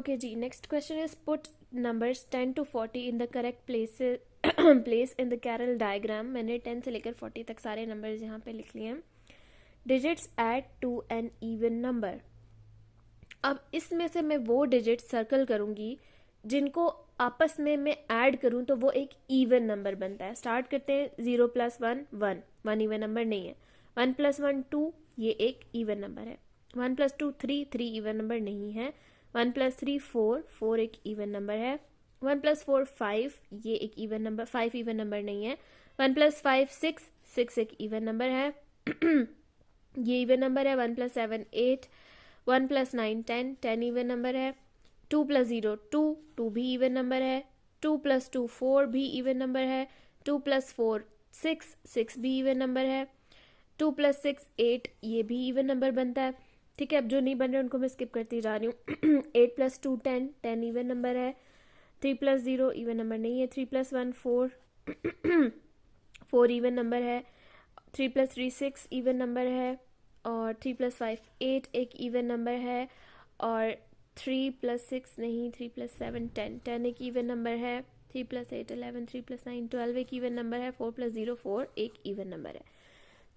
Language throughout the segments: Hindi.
ओके जी, next question is put numbers 10 to 40 in the correct place in the Carroll diagram. मैंने 10 से लेकर 40 तक सारे नंबर्स यहाँ पे लिख लिए हैं। Digits add to an even number. अब इसमें से मैं वो डिजिट सर्कल करूंगी जिनको आपस में मैं ऐड करूं तो वो एक इवन नंबर बनता है। स्टार्ट करते हैं। 0 + 1 1, 1 इवन नंबर नहीं है। 1 + 1 2, ये एक इवन नंबर है। 1 + 2 3, 3 इवन नंबर नहीं है। 1 + 3 4, 4 एक इवन नंबर है। 1 + 4 5, ये एक इवन नंबर, 5 इवन नंबर नहीं है। 1 + 5 6, 6 एक इवन नंबर है। ये इवन नंबर है। 1 + 7 8, 1 + 9 10, 10 इवन नंबर है। 2 + 0 2, 2 भी इवन नंबर है। 2 + 2 4 भी इवन नंबर है। 2 + 4 6, 6 भी इवन नंबर है। 2 + 6 8, ये भी इवन नंबर बनता है। ठीक है, अब जो नहीं बन रहे उनको मैं स्किप करती जा रही हूँ। 8 + 2 10, 10 इवन नंबर है। 3 + 0 इवन नंबर नहीं है। 3 + 1 4, 4 इवन नंबर है। 3 + 3 6 इवन नंबर है। और 3 + 5 8 एक इवन नंबर है। और 3 + 6 नहीं, 3 + 7 10, 10 एक इवन नंबर है। 3 + 8 11, 3 + 9 12 एक इवन नंबर है। 4 + 0 4 एक इवन नंबर है।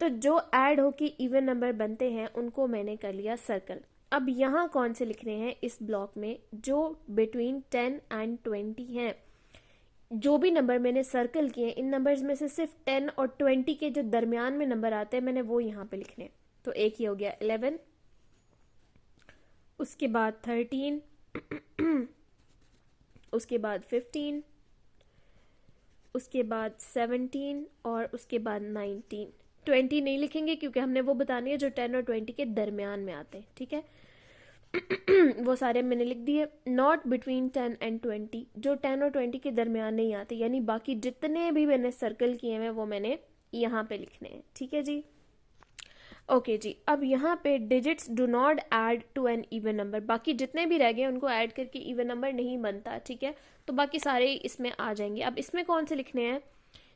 तो जो ऐड होके इवन नंबर बनते हैं उनको मैंने कर लिया सर्कल। अब यहाँ कौन से लिख रहे हैं इस ब्लॉक में? जो बिटवीन 10 and 20 हैं। जो भी नंबर मैंने सर्कल किए इन नंबर्स में से सिर्फ 10 और 20 के जो दरमियान में नंबर आते हैं मैंने वो यहाँ पे लिखने हैं। तो एक ही हो गया 11, उसके बाद 13, उसके बाद 15, उसके बाद 17 और उसके बाद 19। 20 नहीं लिखेंगे क्योंकि हमने वो बतानी है जो 10 और 20 के दरमियान में आते हैं। ठीक है, वो सारे मैंने लिख दिए। नॉट बिटवीन 10 and 20, जो 10 और 20 के दरमियान नहीं आते, यानी बाकी जितने भी मैंने सर्कल किए हैं वो मैंने यहाँ पे लिखने हैं। ठीक है जी, ओके जी। अब यहाँ पे digits do not add to an even number, बाकी जितने भी रह गए उनको ऐड करके इवन नंबर नहीं बनता। ठीक है, तो बाकी सारे इसमें आ जाएंगे। अब इसमें कौन से लिखने हैं?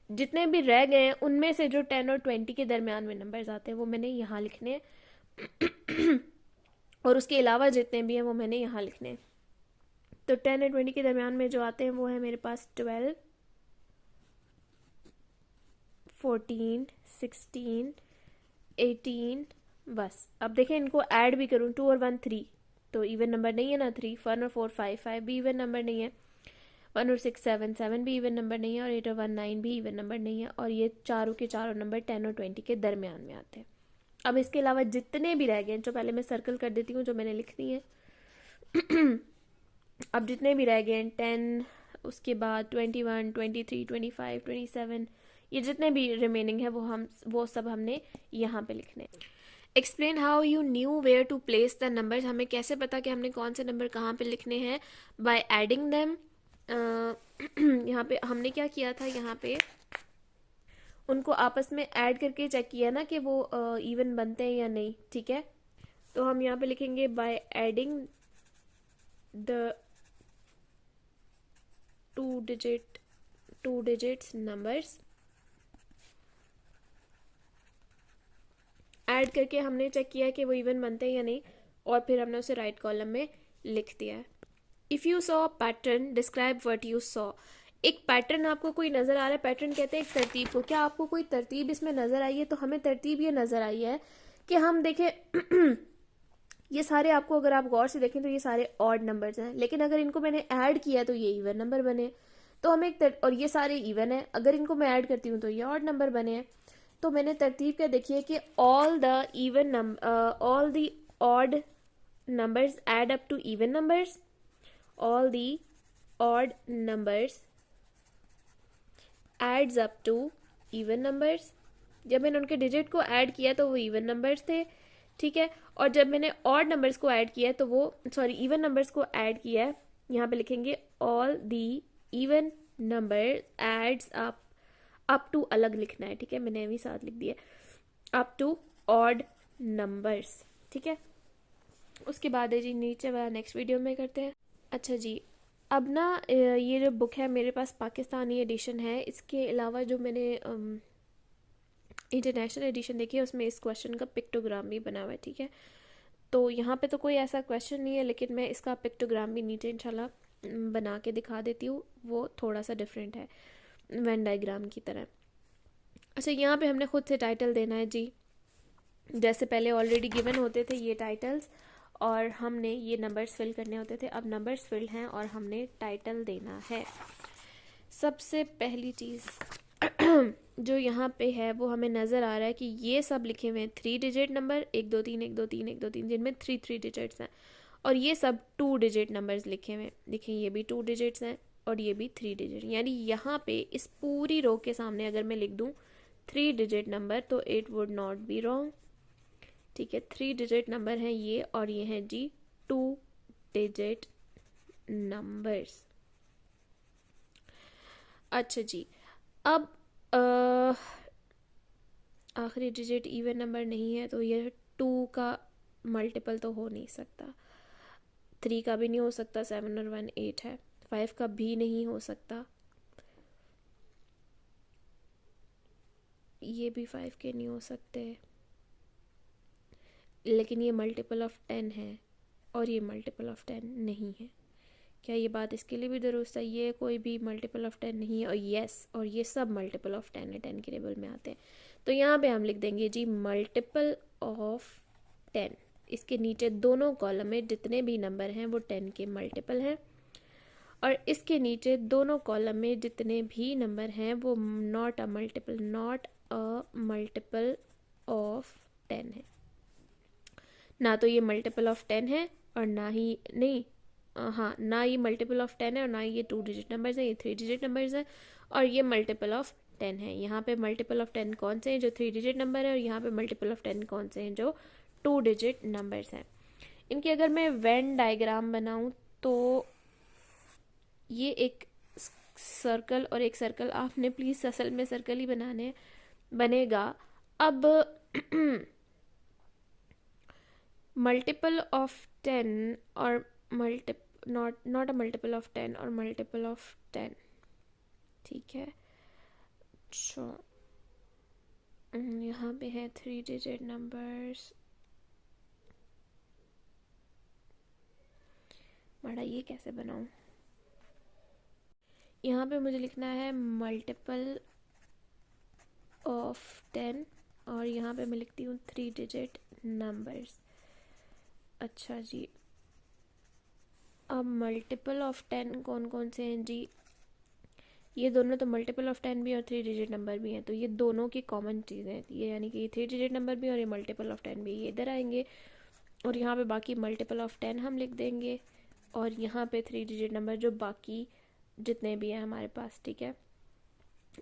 जितने भी रह गए हैं उनमें से जो 10 और 20 के दरमियान में नंबर्स आते हैं वो मैंने यहाँ लिखने हैं। और उसके अलावा जितने भी हैं वो मैंने यहाँ लिखने हैं। तो 10 और 20 के दरमियान में जो आते हैं वो है मेरे पास 12 14 16 18। बस अब देखें, इनको ऐड भी करूँ 2 और 1 3, तो इवन नंबर नहीं है ना। 3 1 और 4 5 5 भी इवन नंबर नहीं है। 1 और 6 7 7 भी इवन नंबर नहीं है। और 8 और 1 9 भी इवन नंबर नहीं है। और ये चारों के चारों नंबर 10 और 20 के दरमियान में आते हैं। अब इसके अलावा जितने भी रह गए, जो पहले मैं सर्कल कर देती हूँ जो मैंने लिखनी है। अब जितने भी रह गए 10, उसके बाद 21 23 25 27, ये जितने भी रिमेनिंग है वो सब हमने यहाँ पे लिखने। Explain how you knew where to place the numbers. हमें कैसे पता कि हमने कौन से नंबर कहाँ पे लिखने हैं? By adding them. यहाँ पे हमने क्या किया था, यहाँ पे उनको आपस में ऐड करके चेक किया ना कि वो इवन बनते हैं या नहीं। ठीक है, तो हम यहाँ पे लिखेंगे by adding the two digits numbers. Add करके हमने चेक किया कि वो इवन बनते हैं या नहीं, और फिर हमने उसे राइट कॉलम में लिख दिया है। If you saw pattern describe what you saw. एक पैटर्न आपको कोई नज़र आ रहा है, पैटर्न कहते हैं एक तरतीब को। क्या आपको कोई तरतीब इसमें नज़र आई है? तो हमें तरतीब ये नज़र आई है कि हम देखें ये सारे आपको, अगर आप गौर से देखें तो ये सारे ऑड नंबर्स हैं, लेकिन अगर इनको मैंने ऐड किया तो ये इवन नंबर बने। तो हमें और ये सारे इवन है, अगर इनको मैं ऐड करती हूँ तो ये ऑड नंबर बने हैं। तो मैंने तरतीब क्या देखी है कि all the odd numbers add up to even numbers, all the odd numbers adds up to even numbers. जब मैंने उनके डिजिट को ऐड किया तो वो इवन नंबर्स थे। ठीक है, और जब मैंने ऑड नंबर्स को ऐड किया तो वो इवन नंबर्स को ऐड किया है, यहाँ पे लिखेंगे all the even number adds up to अलग लिखना है। ठीक है, मैंने अभी साथ लिख दिया अप टू ऑड नंबर्स। ठीक है, उसके बाद है जी नीचे वाला नेक्स्ट वीडियो में करते हैं। अच्छा जी, अब ना ये जो बुक है मेरे पास पाकिस्तानी एडिशन है। इसके अलावा जो मैंने इंटरनेशनल एडिशन देखी है उसमें इस क्वेश्चन का पिक्टोग्राम भी बना हुआ है। ठीक है, तो यहाँ पे तो कोई ऐसा क्वेश्चन नहीं है, लेकिन मैं इसका पिक्टोग्राम भी नीचे इंशाल्लाह बना के दिखा देती हूँ, वो थोड़ा सा डिफरेंट है वेन डायग्राम की तरह। अच्छा, यहाँ पे हमने खुद से टाइटल देना है जी, जैसे पहले ऑलरेडी गिवन होते थे ये टाइटल्स और हमने ये नंबर्स फिल करने होते थे, अब नंबर्स फिल हैं और हमने टाइटल देना है। सबसे पहली चीज़ जो यहाँ पे है वो हमें नज़र आ रहा है कि ये सब लिखे हुए हैं 3 डिजिट नंबर, 1 2 3 1 2 3 1 2 3, जिनमें 3 डिजिट्स हैं, और ये सब 2 डिजिट नंबर्स लिखे हुए हैं। देखिए ये भी 2 डिजिट्स हैं और ये भी 3 डिजिट, यानी यहाँ पे इस पूरी रो के सामने अगर मैं लिख दूँ 3 डिजिट नंबर तो it would not be wrong. ठीक है, 3 डिजिट नंबर हैं ये, और ये हैं जी 2 डिजिट नंबर्स। अच्छा जी, अब आखिरी डिजिट इवन नंबर नहीं है तो ये 2 का मल्टीपल तो हो नहीं सकता, 3 का भी नहीं हो सकता, 7 और 1 8 है, 5 का भी नहीं हो सकता, ये भी 5 के नहीं हो सकते, लेकिन ये मल्टीपल ऑफ 10 है और ये मल्टीपल ऑफ 10 नहीं है। क्या ये बात इसके लिए भी दुरुस्त है? ये कोई भी मल्टीपल ऑफ 10 नहीं है, और यस, और ये सब मल्टीपल ऑफ 10 है, 10 के टेबल में आते हैं। तो यहाँ पे हम लिख देंगे जी मल्टीपल ऑफ 10। इसके नीचे दोनों कॉलम में जितने भी नंबर हैं वो 10 के मल्टीपल हैं, और इसके नीचे दोनों कॉलम में जितने भी नंबर हैं वो नॉट अ मल्टीपल ऑफ 10 है। ना तो ये मल्टीपल ऑफ 10 है और ना ही, नहीं हाँ, ना ये मल्टीपल ऑफ 10 है और ना ये 2 डिजिट नंबर्स हैं, ये 3 डिजिट नंबर्स हैं, और ये मल्टीपल ऑफ 10 है। यहाँ पे मल्टीपल ऑफ 10 कौन से हैं? जो 3 डिजिट नंबर है, और यहाँ पे मल्टीपल ऑफ 10 कौन से हैं? जो 2 डिजिट नंबर्स हैं। इनकी अगर मैं वेन डायग्राम बनाऊँ तो ये एक सर्कल और एक सर्कल, आपने प्लीज़ असल में सर्कल ही बनाने बनेगा। अब मल्टीपल ऑफ 10 और नॉट अ मल्टीपल ऑफ 10 और मल्टीपल ऑफ 10, ठीक है। अच्छा, यहाँ पे है 3 डिजिट नंबर्स, बड़ा ये कैसे बनाऊँ? यहाँ पे मुझे लिखना है मल्टीपल ऑफ 10 और यहाँ पे मैं लिखती हूँ 3 डिजिट नंबर्स। अच्छा जी, अब मल्टीपल ऑफ 10 कौन कौन से हैं जी? ये दोनों तो मल्टीपल ऑफ 10 भी और 3 डिजिट नंबर भी हैं, तो ये दोनों की कॉमन चीज़ें हैं, ये यानी कि ये 3 डिजिट नंबर भी और ये मल्टीपल ऑफ 10 भी, ये इधर आएंगे और यहाँ पे बाकी मल्टीपल ऑफ 10 हम लिख देंगे, और यहाँ पे 3 डिजिट नंबर जो बाकी जितने भी हैं हमारे पास, ठीक है,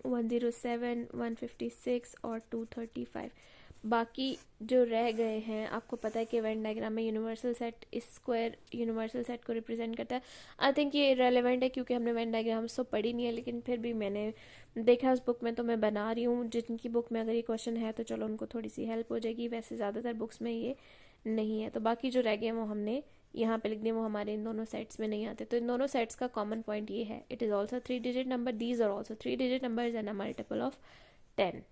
107, 156 और 235। बाकी जो रह गए हैं, आपको पता है कि वेन डायग्राम में यूनिवर्सल सेट, इस स्क्वायर यूनिवर्सल सेट को रिप्रेजेंट करता है। आई थिंक ये रेलेवेंट है क्योंकि हमने वेन डायग्राम्स तो पढ़ी नहीं है, लेकिन फिर भी मैंने देखा उस बुक में तो मैं बना रही हूँ। जिनकी बुक में अगर ये क्वेश्चन है तो चलो उनको थोड़ी सी हेल्प हो जाएगी, वैसे ज़्यादातर बुक्स में ये नहीं है। तो बाकी जो रह गए वो हमने यहाँ पे लिख दिए, वो हमारे इन दोनों सेट्स में नहीं आते। तो इन दोनों सेट्स का कॉमन पॉइंट ये है, it is also 3 digit number, these are also 3 digit numbers and a multiple of 10।